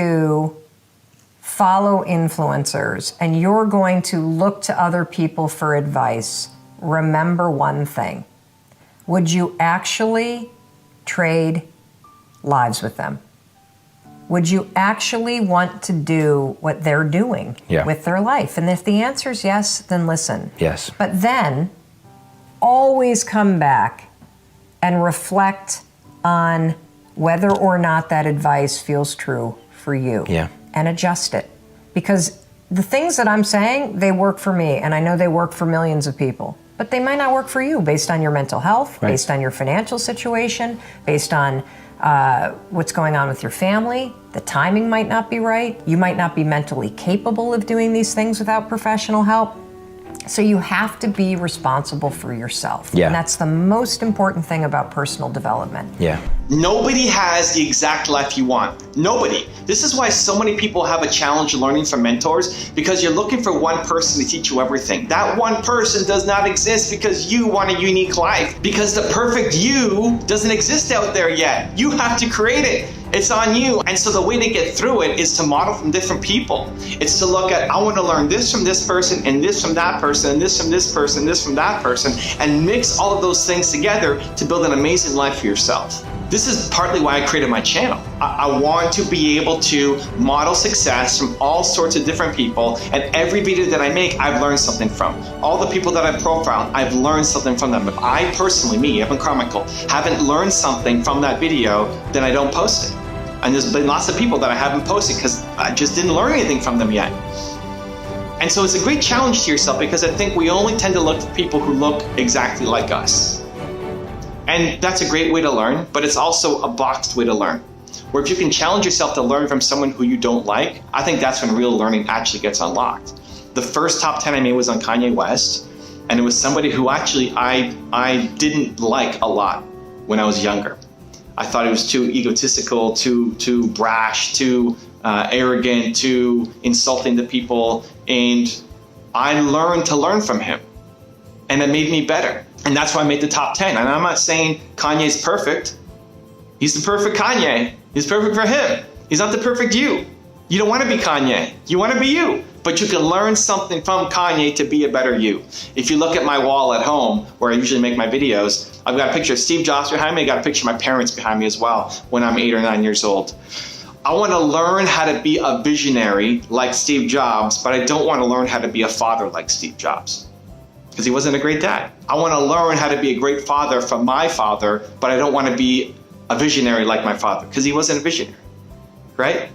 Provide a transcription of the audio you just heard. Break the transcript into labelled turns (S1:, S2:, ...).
S1: to follow influencers and you're going to look to other people for advice, remember one thing. Would you actually trade lives with them? Would you actually want to do what they're doing with their life? And if the answer is yes, then listen.
S2: Yes.
S1: But then always come back and reflect on whether or not that advice feels true for you.
S2: Yeah.
S1: And adjust it. Because the things that I'm saying, they work for me, and I know they work for millions of people. But they might not work for you based on your mental health, based on your financial situation, based on what's going on with your family. The timing might not be right. You might not be mentally capable of doing these things without professional help. So you have to be responsible for yourself.
S2: Yeah.
S1: And that's the most important thing about personal development.
S2: Yeah.
S3: Nobody has the exact life you want. Nobody. This is why so many people have a challenge learning from mentors, because you're looking for one person to teach you everything. That one person does not exist because you want a unique life, because the perfect you doesn't exist out there yet. You have to create it. It's on you. And so the way to get through it is to model from different people. It's to look at, I want to learn this from this person, and this from that person, and this from this person, and this from that person, and mix all of those things together to build an amazing life for yourself. This is partly why I created my channel. I want to be able to model success from all sorts of different people, and every video that I make, I've learned something from. All the people that I've profiled, I've learned something from them. If I personally, me, Evan Carmichael, haven't learned something from that video, then I don't post it. And there's been lots of people that I haven't posted because I just didn't learn anything from them yet. And so it's a great challenge to yourself, because I think we only tend to look for people who look exactly like us. And that's a great way to learn, but it's also a boxed way to learn. Where if you can challenge yourself to learn from someone who you don't like, I think that's when real learning actually gets unlocked. The first top 10 I made was on Kanye West, and it was somebody who actually I didn't like a lot when I was younger. I thought he was too egotistical, too brash, too arrogant, too insulting to people, and I learned to learn from him, and it made me better. And that's why I made the top 10. And I'm not saying Kanye's perfect. He's the perfect Kanye. He's perfect for him. He's not the perfect you. You don't want to be Kanye. You want to be you. But you can learn something from Kanye to be a better you. If you look at my wall at home, where I usually make my videos, I've got a picture of Steve Jobs behind me. I got a picture of my parents behind me as well when I'm 8 or 9 years old. I want to learn how to be a visionary like Steve Jobs, but I don't want to learn how to be a father like Steve Jobs, because he wasn't a great dad. I want to learn how to be a great father from my father, but I don't want to be a visionary like my father, because he wasn't a visionary, right?